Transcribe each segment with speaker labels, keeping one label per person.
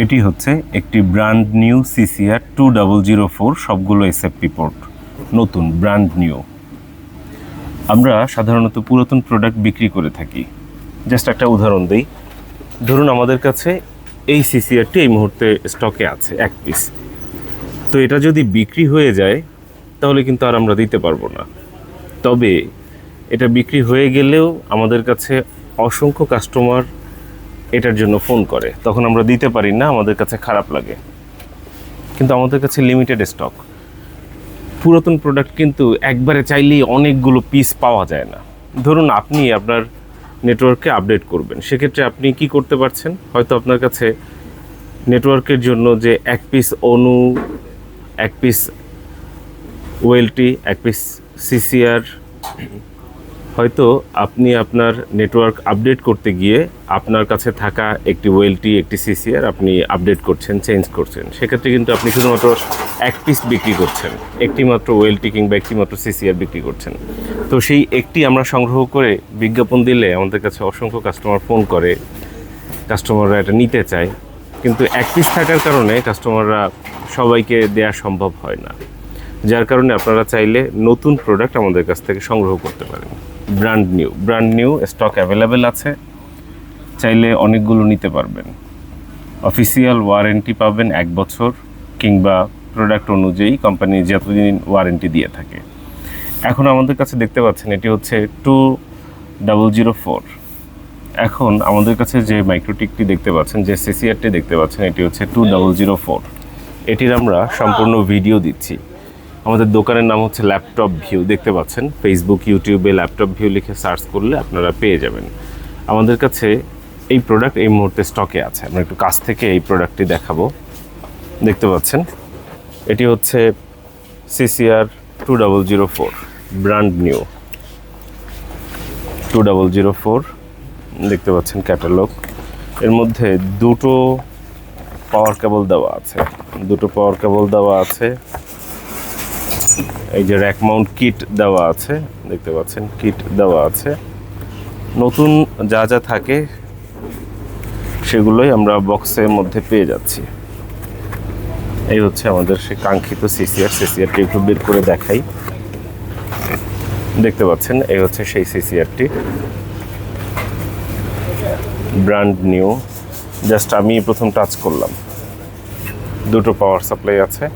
Speaker 1: এটি হচ্ছে একটি ব্র্যান্ড নিউ সিসিআর 2004, সবগুলো এসএফপি পোর্ট, নতুন ব্র্যান্ড নিউ। আমরা সাধারণত পুরাতন প্রোডাক্ট বিক্রি করে থাকি। জাস্ট একটা উদাহরণ দিই, ধরুন আমাদের কাছে এই সিসিআরটি এই মুহূর্তে স্টকে আছে এক পিস, তো এটা যদি বিক্রি হয়ে যায় তাহলে কিন্তু আর আমরা দিতে পারবো না। তবে এটা বিক্রি হয়ে গেলেও আমাদের কাছে অসংখ্য কাস্টমার এটার জন্য ফোন করে, তখন আমরা দিতে পারি না, আমাদের কাছে খারাপ লাগে। কিন্তু আমাদের কাছে লিমিটেড স্টক, পুরাতন প্রোডাক্ট কিন্তু একবারে চাইলেই অনেকগুলো পিস পাওয়া যায় না। ধরুন আপনি আপনার নেটওয়ার্ককে আপডেট করবেন, সেক্ষেত্রে আপনি কি করতে পারছেন, হয়তো আপনার কাছে নেটওয়ার্কের জন্য যে এক পিস অনু, এক পিস ওয়েলটি, এক পিস সিসিআর, হয়তো আপনি আপনার নেটওয়ার্ক আপডেট করতে গিয়ে আপনার কাছে থাকা একটি ওয়েলটি, একটি সিসিআর আপনি আপডেট করছেন, চেঞ্জ করছেন, সেক্ষেত্রে কিন্তু আপনি শুধুমাত্র এক পিস বিক্রি করছেন, একটি মাত্র ওয়েলটি কিংবা একটি মাত্র সিসিআর বিক্রি করছেন। তো সেই একটি আমরা সংগ্রহ করে বিজ্ঞাপন দিলে আমাদের কাছে অসংখ্য কাস্টমার ফোন করে, কাস্টমাররা এটা নিতে চায়, কিন্তু এক পিস থাকার কারণে কাস্টমাররা সবাইকে দেওয়া সম্ভব হয় না। যার কারণে আপনারা চাইলে নতুন প্রোডাক্ট আমাদের কাছ থেকে সংগ্রহ করতে পারেন। ব্র্যান্ড নিউ স্টক অ্যাভেলেবেল আছে, চাইলে অনেকগুলো নিতে পারবেন। অফিসিয়াল ওয়ারেন্টি পাবেন 1 বছর, কিংবা প্রোডাক্ট অনুযায়ী কোম্পানি যতদিন ওয়ারেন্টি দিয়ে থাকে। এখন আমাদের কাছে দেখতে পাচ্ছেন এটি হচ্ছে 2004। এখন আমাদের কাছে যে মাইক্রোটিকটি দেখতে পাচ্ছেন, যে সিসিআরটি দেখতে পাচ্ছেন, এটি হচ্ছে 2004। এটির আমরা সম্পূর্ণ ভিডিও দিচ্ছি। আমাদের দোকানের নাম হচ্ছে ল্যাপটপ ভিউ, দেখতে পাচ্ছেন ফেসবুক, ইউটিউবে ল্যাপটপ ভিউ লিখে সার্চ করলে আপনারা পেয়ে যাবেন। আমাদের কাছে এই প্রোডাক্ট এই মুহূর্তে স্টকে আছে। আমরা একটু কাছ থেকে এই প্রোডাক্টটি দেখাবো। দেখতে পাচ্ছেন এটি হচ্ছে সিসিআর 2004 ব্র্যান্ড নিউ 2004। দেখতে পাচ্ছেন ক্যাটালগ, এর মধ্যে দুটো পাওয়ার কেবল দেওয়া আছে, এই যে র্যাক মাউন্ট কিট দেওয়া আছে, দেখতে পাচ্ছেন কিট দেওয়া আছে। নতুন যা যা থাকে সেগুলোই আমরা বক্সের মধ্যে পেয়ে যাচ্ছি। এই হচ্ছে আমাদের সেই কাঙ্ক্ষিত সিসিআরটি একটু বের করে দেখাই। দেখতে পাচ্ছেন এই হচ্ছে সেই সিসিআরটি ব্র্যান্ড নিউ। জাস্ট আমি প্রথম টাচ করলাম, দুটো পাওয়ার সাপ্লাই আছে,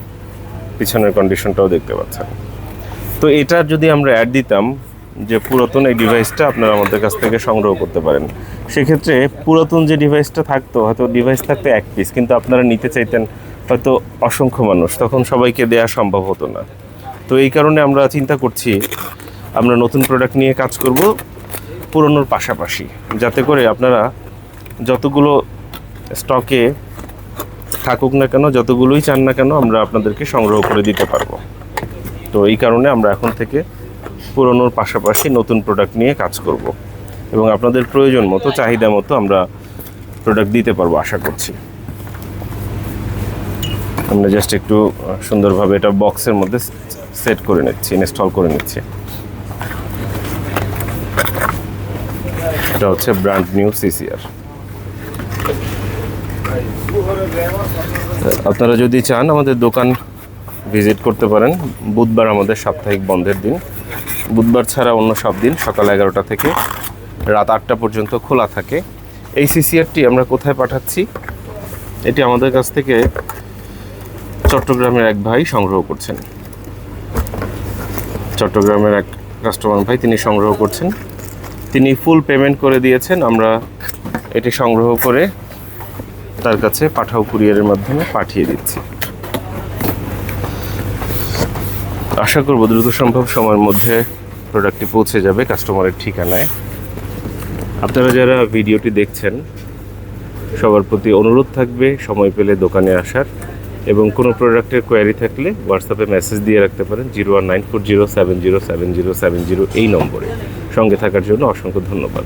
Speaker 1: পিছনের কন্ডিশনটাও দেখতে পাচ্ছেন। তো এটা যদি আমরা অ্যাড দিতাম যে পুরাতন এই ডিভাইসটা আপনারা আমাদের কাছ থেকে সংগ্রহ করতে পারেন, সেক্ষেত্রে পুরাতন যে ডিভাইসটা থাকতো, হয়তো ডিভাইস থাকতো এক পিস, কিন্তু আপনারা নিতে চাইতেন হয়তো অসংখ্য মানুষ, তখন সবাইকে দেওয়া সম্ভব হতো না। তো এই কারণে আমরা চিন্তা করছি আমরা নতুন প্রোডাক্ট নিয়ে কাজ করব পুরনোর পাশাপাশি, যাতে করে আপনারা যতগুলো স্টকে থাকুক না কেন, যতগুলোই চান না কেন, আমরা আপনাদেরকে সংগ্রহ করে দিতে পারবো। তো এই কারণে আমরা এখন থেকে পুরনোর পাশাপাশি নতুন প্রোডাক্ট নিয়ে কাজ করব, এবং আপনাদের প্রয়োজন মতো, চাহিদা মতো আমরা প্রোডাক্ট দিতে পারবো আশা করছি। আমরা জাস্ট একটু সুন্দরভাবে এটা বক্সের মধ্যে সেট করে নিচ্ছি, ইনস্টল করে নিচ্ছি। এটা হচ্ছে ব্র্যান্ড নিউ সিসিআর। আপনারা যদি চান আমাদের দোকান ভিজিট করতে পারেন। বুধবার আমাদের সাপ্তাহিক বন্ধের দিন, বুধবার ছাড়া অন্য সব দিন সকাল 11টা থেকে রাত 8টা পর্যন্ত খোলা থাকে। এই সিসিআরটি আমরা কোথায় পাঠাচ্ছি, এটি আমাদের কাছ থেকে চট্টগ্রামের এক ভাই সংগ্রহ করছেন। চট্টগ্রামের এক কাস্টমার ভাই, তিনি সংগ্রহ করছেন, তিনি ফুল পেমেন্ট করে দিয়েছেন। আমরা এটি সংগ্রহ করে তার কাছে পাঠাও কুরিয়ারের মাধ্যমে পাঠিয়ে দিচ্ছি। আশা করব দ্রুত সম্ভব সময়ের মধ্যে প্রোডাক্টটি পৌঁছে যাবে কাস্টমারের ঠিকানায়। আপনারা যারা ভিডিওটি দেখছেন সবার প্রতি অনুরোধ থাকবে সময় পেলে দোকানে আসার, এবং কোনো প্রোডাক্টের কোয়ারি থাকলে হোয়াটসঅ্যাপে মেসেজ দিয়ে রাখতে পারেন 01940707070 এই নম্বরে। সঙ্গে থাকার জন্য অসংখ্য ধন্যবাদ।